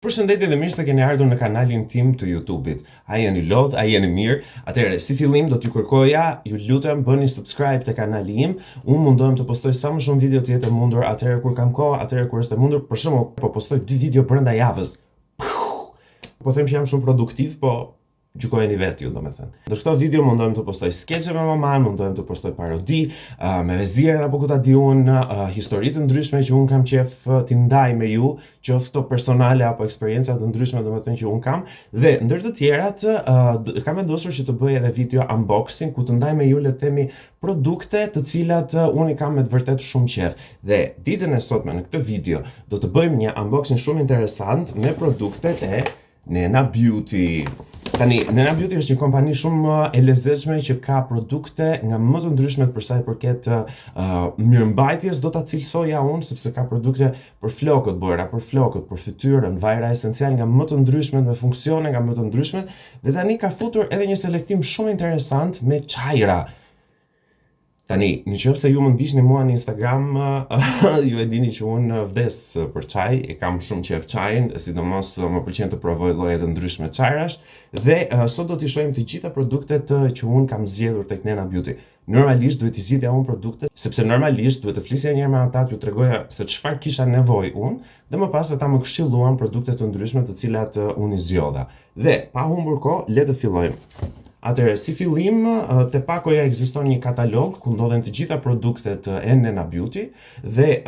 Përshëndetje dhe mirë se keni ardhur në kanalin tim të YouTube-it. A jeni lodh, a jeni mirë? Atëherë, si fillim do t'ju kërkoja, ju lutem bëni subscribe te kanali im. Unë mundohem të postoj sa më shumë video të jetë mundur atëherë kur kam kohë, atëherë kur është e mundur. Për shembull, po postoj 2 video brenda javës. Po them që jam shumë produktiv, po gjykojeni vetë ju, domethënë. Në këto video mundohem të postoj skeqe me maman, mundohem të postoj parodi, me vezirën apo ku ta di unë, histori të ndryshme që unë kam qef t'i ndaj me ju, qoftë personale apo eksperienca të ndryshme domethënë që unë kam, dhe ndër të tjerat kam vendosur që të bëj edhe video unboxing ku të ndaj me ju, le të themi, produkte të cilat unë i kam me të vërtet shumë qef. Dhe ditën e sotme në këtë video do të bëjmë një unboxing shumë interesant me produktet e Nenna Beauty. Tani, Nenna Beauty është një kompani shumë e lezetshme që ka produkte nga më të ndryshmet për sa i përket mirëmbajtjes, do ta cilësoja unë, sepse ka produkte për flokët bëra, për flokët, për fytyrën, vajra esencial nga më të ndryshmet, me funksione nga më të ndryshmet, dhe tani ka futur edhe një selektim shumë interesant me çajra. Tani, në qoftë se ju më ndiqni mua në Instagram, ju e dini që unë vdes për çaj, e kam shumë qef çajin, sidomos më pëlqen të provoj lloje të ndryshme çajrash, dhe sot do t'i shohim të gjitha produktet që unë kam zgjedhur tek Nenna Beauty. Normalisht duhet t'i zgjidhja unë produktet, sepse normalisht duhet të flisja një herë me ata, t'ju tregoja se çfarë kisha nevojë unë, dhe më pas ata më këshilluan produkte të ndryshme të cilat unë i zgjodha. Dhe pa humbur kohë, le të fillojmë. Atëherë, si fillim, te pakoja ekziston një katalog ku ndodhen të gjitha produktet e Nenna Beauty, dhe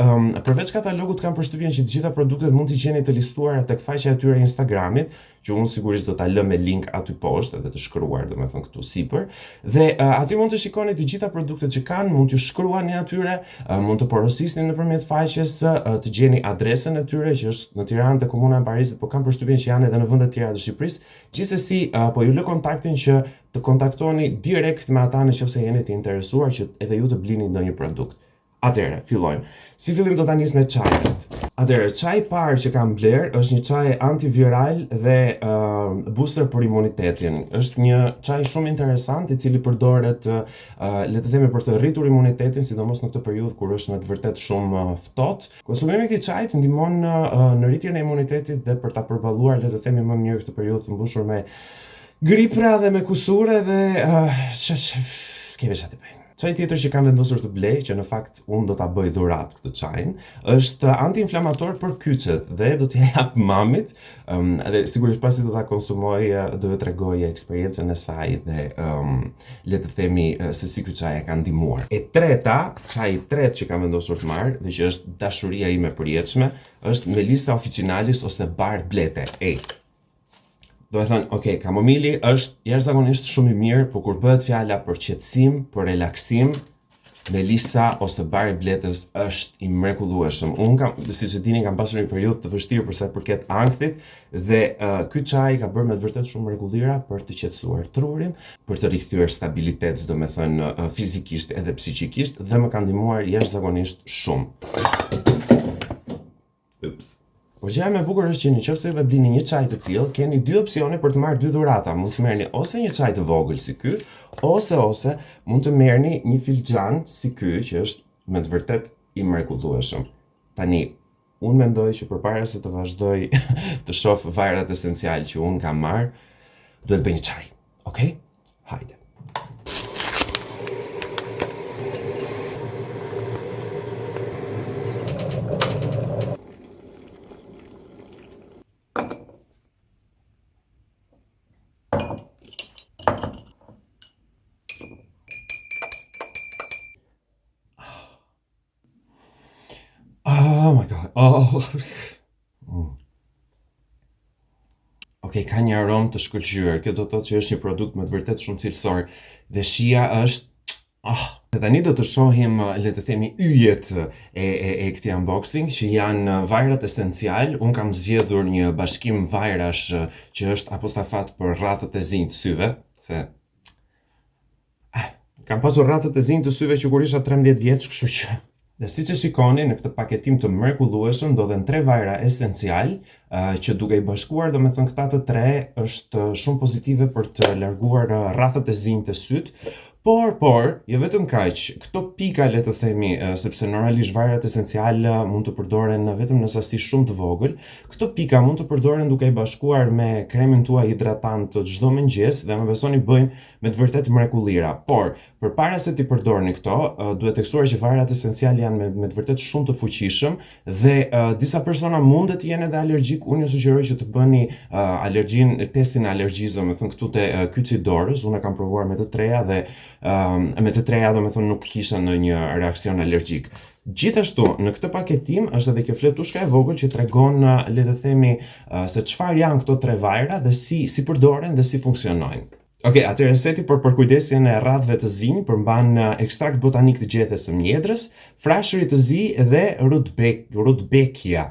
përveç katalogut kam përshtypjen që të gjitha produktet mund t'i gjeni të listuara tek faqja e tyre e Instagramit, që unë sigurisht do ta lë me link aty poshtë edhe të shkruar, domethënë këtu sipër, dhe aty mund të shikoni të gjitha produktet që kanë, mund t'ju shkruani atyre, mund të porosisni nëpërmjet faqes, të gjeni adresën e tyre që është në Tiranë te komuna e Parisit, por kam përshtypjen që janë edhe në vende të tjera të Shqipërisë. Gjithsesi, po ju lë kontaktin që të kontaktoni direkt me ata nëse jeni të interesuar që edhe ju të blini ndonjë produkt. Atëherë, fillojmë. Si fillim do ta nis me çajt. Atëherë, çaji i parë që kam bler është një çaj antiviral dhe booster për imunitetin. Është një çaj shumë interesant i cili përdoret, le të themi, për të rritur imunitetin, sidomos në këtë periudhë kur është me të vërtet shumë ftohtë. Konsumimi i këtij çaji ndihmon në rritjen e imunitetit dhe për ta përballuar, le të themi, më mirë këtë periudhë të mbushur me gripra dhe me kusure dhe s'kemi çfarë të bëjmë. Çaj tjetër që kam vendosur të blej, që në fakt unë do ta bëj dhuratë këtë çajin, është antiinflamator për kyçet dhe do t'i jap mamit, dhe sigurisht pasi do ta konsumoj do t'ju tregoj eksperiencën e saj dhe le të themi se si ky çaj e ka ndihmuar. E treta, çaji i tretë që kam vendosur të marr dhe që është dashuria ime e përjetshme, është Melissa officinalis ose bar blete. Do e thënë, okay, kamomili është jashtëzakonisht shumë i mirë, por kur bëhet fjala për qetësim, për relaksim, Melissa ose bari bletës është i mrekullueshëm. Unë kam, siç e dini, kam pasur një periudhë të vështirë për sa i përket ankthit, dhe ky çaj ka bërë me të vërtetë shumë mrekulliera për të qetësuar trurin, për të rikthyer stabilitet, domethënë fizikisht edhe psiqikisht, dhe më ka ndihmuar jashtëzakonisht shumë. Ups. Por gjëja më e bukur është që nëse ju blini një çaj të tillë, keni dy opsione për të marrë dy dhurata. Mund të merrni ose një çaj të vogël si ky, ose mund të merrni një filxhan si ky, që është me të vërtet i mrekullueshëm. Tani, unë mendoj që përpara se të vazhdoj të shoh vajrat esencial që unë kam marrë, duhet bëj një çaj. Okej? Hajde. Oh my god. Okej, ka një aromë të shkëlqyer. Kjo do të thotë që është një produkt me të vërtet shumë cilësor. Dhe shija është Dhe tani do të shohim, le të themi, yjet e këtij unboxing, që janë vajrat esencial. Unë kam zgjedhur një bashkim vajrash që është apostafat për rrathet e zinj të syve, se kam pasur rrathet e zinj të syve që kur isha 13 vjeç, kështu që. Dhe siç e shikoni, në këtë paketim të mrekullueshëm ndodhen 3 vajra esencial, që duke i bashkuar, domethënë këta të tre, është shumë pozitive për të larguar rrathet e zinj të syt, Por, jo vetëm kaq, këto pika le të themi, sepse normalisht vajrat esenciale mund të përdoren vetëm në sasi shumë të vogël, këto pika mund të përdoren duke i bashkuar me kremin tuaj hidratant të çdo mëngjes dhe më besoni bëjnë me të vërtet mrekullira. Por, përpara se ti përdorni këto, duhet theksuar që vajrat esenciale janë me të vërtet shumë të fuqishëm dhe disa persona mundet të jenë edhe alergjik. Unë ju sugjeroj që të bëni testin e alergjisë, domethënë këtu te kyçi i dorës. Unë e kam provuar me të treja dhe me të treja domethënë nuk kisha ndonjë reaksion alergjik. Gjithashtu, në këtë paketim është edhe kjo fletushka e vogël që tregon, le të themi, se çfarë janë këto tre vajra dhe si përdoren dhe si funksionojnë. Okej, atëherë seti për përkujdesjen e radhëve të zi përmban ekstrakt botanik të gjethes së mjedrës, frashëri të zi dhe rudbekia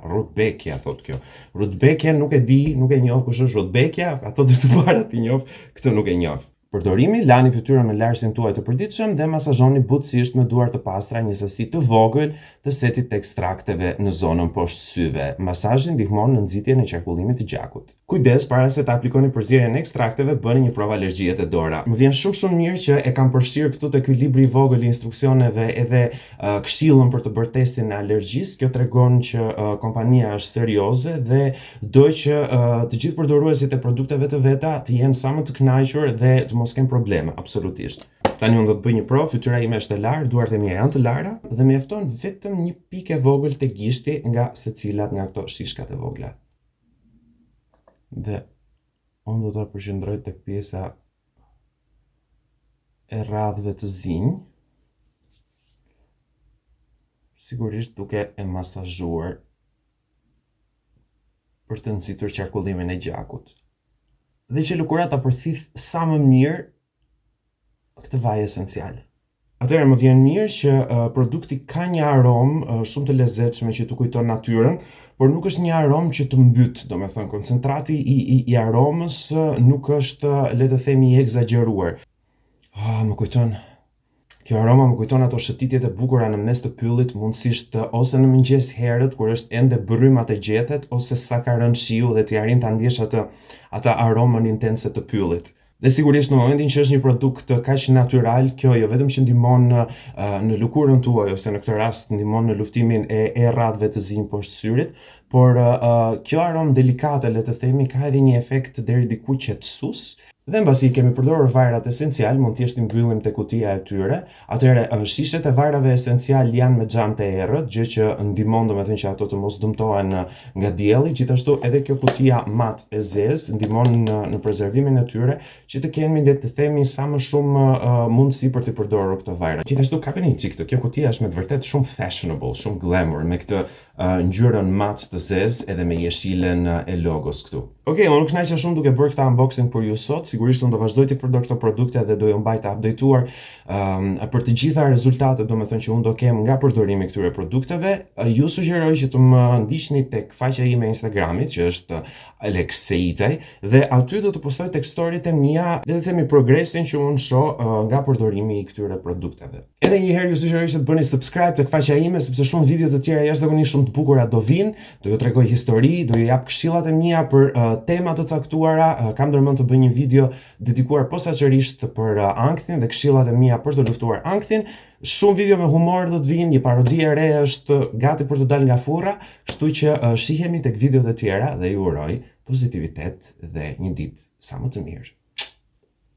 thot kjo. Rudbekia nuk e di, nuk e njoh kush është rudbekia, ato do të para ti njoh, këtë nuk e njoh. Përdorimi, lani fytyrën me larsin tuaj të përditshëm dhe masazhoni butësisht me duar të pastra një sasi të vogël të setit të ekstrakteve në zonën poshtë syve. Masazhi ndihmon në nxitjen e qarkullimit të gjakut. Kujdes, para se të aplikoni përzierjen e ekstrakteve, bëni një provë alergjie te dora. Më vjen shumë mirë që e kam përfshirë këtu te ky libri i vogël i instruksioneve edhe këshillën për të bërë testin e alergjisë. Kjo tregon që kompania është serioze dhe do që të gjithë përdoruesit e produkteve të veta të jenë sa më të kënaqur dhe të mos kem probleme, absolutisht. Tani unë do të bëj një provë, fytyra ime është e larë, duart e mia janë të lara dhe mjafton vetëm një pikë e vogël te gishti nga secilat nga këto shishkat e vogla. Dhe unë do ta përqendroj tek pjesa e radhëve të zinj, sigurisht duke e masazhuar për të nxitur qarkullimin e gjakut. Dhe që lëkura ta përthith sa më mirë këtë vaj esencial. Atëherë më vjen mirë që produkti ka një aromë shumë të lezetshme që të kujton natyrën, por nuk është një aromë që të mbyt, domethënë koncentrati i aromës nuk është, le të themi, i egzageruar. Më kujton. Kjo aroma më kujton ato shëtitjet e bukura në mes të pyllit, mundësisht ose në mëngjes herët kur është ende brymat e gjethet, ose sa ka rënë shiu dhe t'i arrin ta ndjesh atë aromën intense të pyllit. Dhe sigurisht në momentin që është një produkt kaq natyral, kjo jo vetëm që ndihmon në lëkurën tuaj ose në këtë rast ndihmon në luftimin e radhëve të zi poshtë syrit, por kjo aromë delikate, le të themi, ka edhe një efekt deri diku qetësues. Dhe mbasi kemi përdorur vajrat esencial, mund thjesht i mbyllim te kutia e tyre. Atëherë shishet e vajrave esencial janë me xham të errët, gjë që ndihmon domethënë që ato të mos dëmtohen nga dielli. Gjithashtu edhe kjo kutia mat e zezë ndihmon në prezervimin e tyre, që të kemi, le të themi, sa më shumë mundësi për të përdorur këto vajra. Gjithashtu kapeni një çik, kjo kutia është me të vërtetë shumë fashionable, shumë glamour, me këtë ngjyrën mat të zezë edhe me jeshilen e logos këtu. Okej, unë kënaqja shumë duke bërë këtë unboxing për ju sot. Sigurisht unë do vazhdoj të përdor këto produkte dhe do ju mbaj të updateuar për të gjitha rezultatet, domethënë që unë do kem nga përdorimi i këtyre produkteve. Ju sugjeroj që të më ndiqni tek faqja ime e Instagramit, që është Seitaj, dhe aty do të postoj tek storyt e mia, le të themi, progresin që unë shoh nga përdorimi i këtyre produkteve. Edhe një herë ju sugjeroj që të bëni subscribe tek faqja ime, sepse shumë video të tjera jashtëzakonisht shumë të bukura do vinë, do ju tregoj histori, do ju jap këshillat e mia për tema të caktuara. Kam ndërmend të bëj një video dedikuar posaçërisht për ankthin dhe këshillat e mia për të luftuar ankthin. Shumë video me humor do të vinë, një parodi e re është gati për të dalë nga furra, kështu që shihemi tek videot e tjera dhe ju uroj pozitivitet dhe një ditë sa më të mirë.